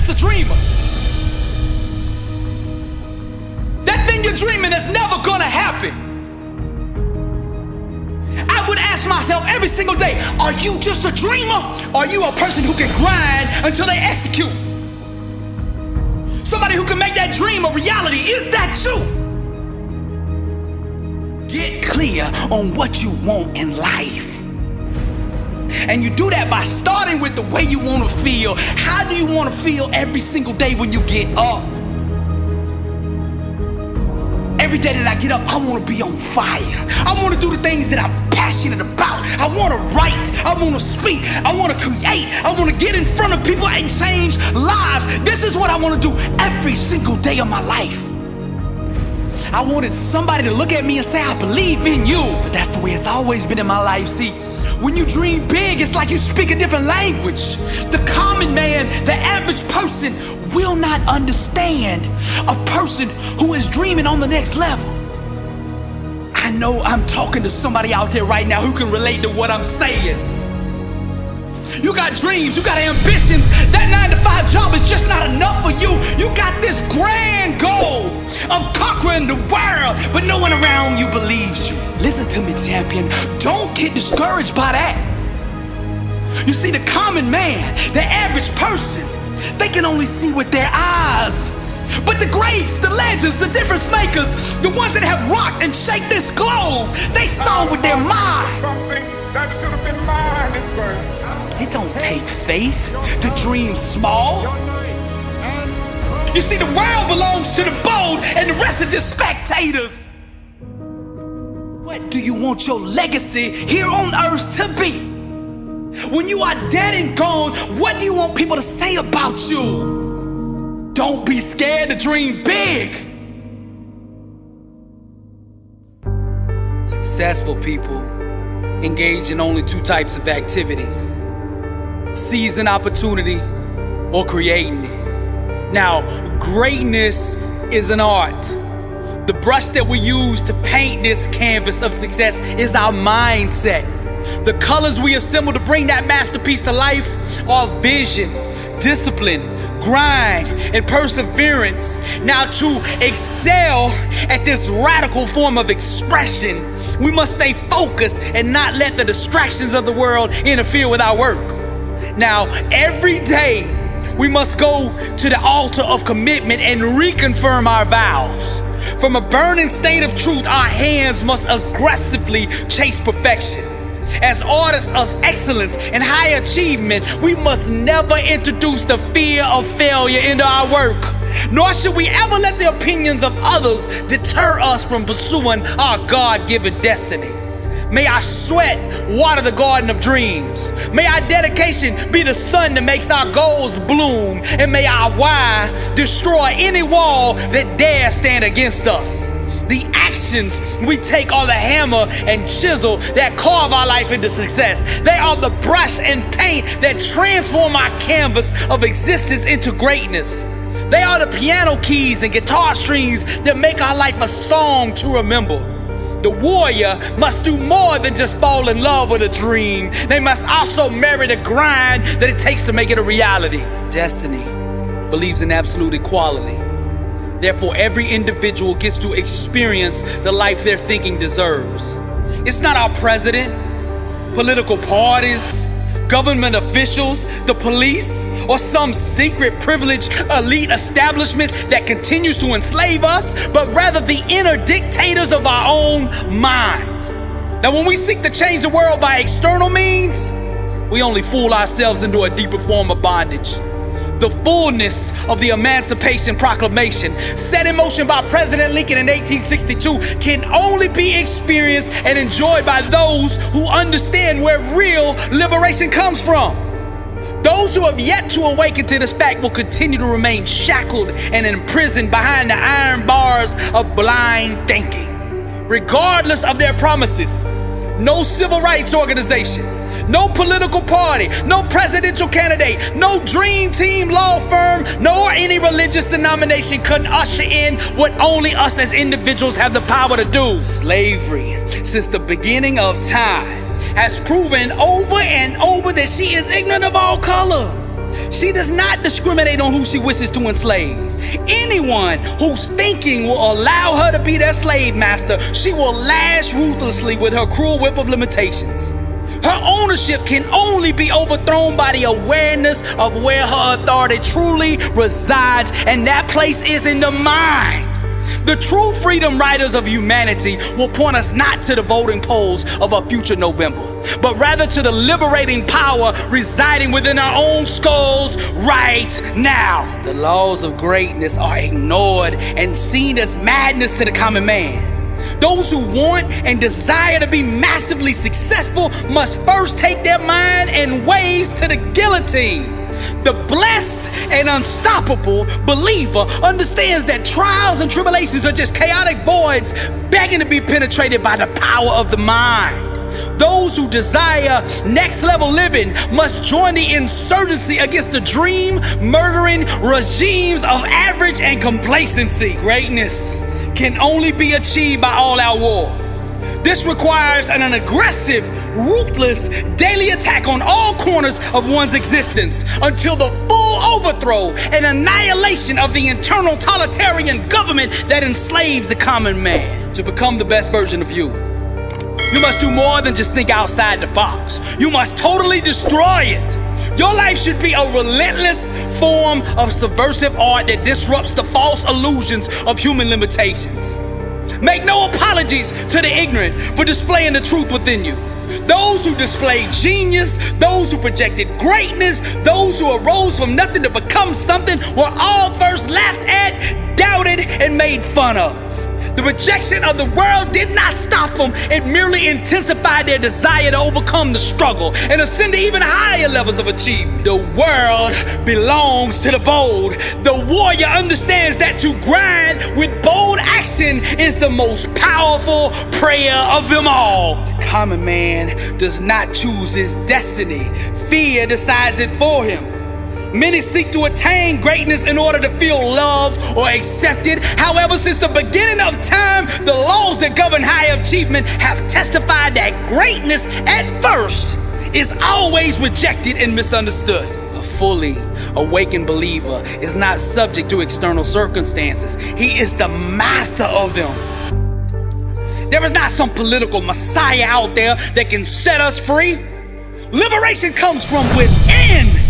just a dreamer. That thing you're dreaming is never gonna happen. I would ask myself every single day, are you just a dreamer? Or are you a person who can grind until they execute? Somebody who can make that dream a reality. Is that you? Get clear on what you want in life. And you do that by starting with the way you want to feel. How do you want to feel every single day when you get up? Every day that I get up, I want to be on fire. I want to do the things that I'm passionate about. I want to write. I want to speak. I want to create. I want to get in front of people and change lives. This is what I want to do every single day of my life. I wanted somebody to look at me and say, I believe in you. But that's the way it's always been in my life. See, when you dream big, it's like you speak a different language. The common man, the average person, will not understand a person who is dreaming on the next level. I know I'm talking to somebody out there right now who can relate to what I'm saying. You got dreams, you got ambitions. That 9-to-5 job is just not enough for you. You got this grand goal of conquering the world, but no one around you believes you. Listen to me, champion. Don't get discouraged by that. You see, the common man, the average person, they can only see with their eyes. But the greats, the legends, the difference makers, the ones that have rocked and shaped this globe, they saw with their mind. Something that should have been mine at first. It don't take faith to dream small. You see, the world belongs to the bold and the rest are just spectators. What do you want your legacy here on earth to be? When you are dead and gone, what do you want people to say about you? Don't be scared to dream big. Successful people engage in only two types of activities: seizing opportunity or creating it. Now, greatness is an art. The brush that we use to paint this canvas of success is our mindset. The colors we assemble to bring that masterpiece to life are vision, discipline, grind, and perseverance. Now, to excel at this radical form of expression, we must stay focused and not let the distractions of the world interfere with our work. Now, every day, we must go to the altar of commitment and reconfirm our vows. From a burning state of truth, our hands must aggressively chase perfection. As artists of excellence and high achievement, we must never introduce the fear of failure into our work. Nor should we ever let the opinions of others deter us from pursuing our God-given destiny. May our sweat water the garden of dreams. May our dedication be the sun that makes our goals bloom. And may our why destroy any wall that dares stand against us. The actions we take are the hammer and chisel that carve our life into success. They are the brush and paint that transform our canvas of existence into greatness. They are the piano keys and guitar strings that make our life a song to remember. The warrior must do more than just fall in love with a dream. They must also marry the grind that it takes to make it a reality. Destiny believes in absolute equality. Therefore, every individual gets to experience the life their thinking deserves. It's not our president, political parties, government officials, the police, or some secret privileged elite establishment that continues to enslave us, but rather the inner dictators of our own minds. Now, when we seek to change the world by external means, we only fool ourselves into a deeper form of bondage. The fullness of the Emancipation Proclamation, set in motion by President Lincoln in 1862, can only be experienced and enjoyed by those who understand where real liberation comes from. Those who have yet to awaken to this fact will continue to remain shackled and imprisoned behind the iron bars of blind thinking. Regardless of their promises, no civil rights organization, no political party, no presidential candidate, no dream team law firm, nor any religious denomination can usher in what only us as individuals have the power to do. Slavery, since the beginning of time, has proven over and over that she is ignorant of all color. She does not discriminate on who she wishes to enslave. Anyone whose thinking will allow her to be their slave master, she will lash ruthlessly with her cruel whip of limitations. Her ownership can only be overthrown by the awareness of where her authority truly resides, and that place is in the mind. The true freedom riders of humanity will point us not to the voting polls of a future November, but rather to the liberating power residing within our own skulls right now. The laws of greatness are ignored and seen as madness to the common man. Those who want and desire to be massively successful must first take their mind and ways to the guillotine. The blessed and unstoppable believer understands that trials and tribulations are just chaotic voids begging to be penetrated by the power of the mind. Those who desire next level living must join the insurgency against the dream murdering regimes of average and complacency. Greatness can only be achieved by all-out war. This requires an aggressive, ruthless daily attack on all corners of one's existence until the full overthrow and annihilation of the internal totalitarian government that enslaves the common man. To become the best version of you, you must do more than just think outside the box. You must totally destroy it. Your life should be a relentless form of subversive art that disrupts the false illusions of human limitations. Make no apologies to the ignorant for displaying the truth within you. Those who displayed genius, those who projected greatness, those who arose from nothing to become something were all first laughed at, doubted, and made fun of. The rejection of the world did not stop them. It merely intensified their desire to overcome the struggle and ascend to even higher levels of achievement. The world belongs to the bold. The warrior understands that to grind with bold action is the most powerful prayer of them all. The common man does not choose his destiny. Fear decides it for him. Many seek to attain greatness in order to feel loved or accepted. However, since the beginning of time, the laws that govern high achievement have testified that greatness at first is always rejected and misunderstood. A fully awakened believer is not subject to external circumstances. He is the master of them. There is not some political messiah out there that can set us free. Liberation comes from within.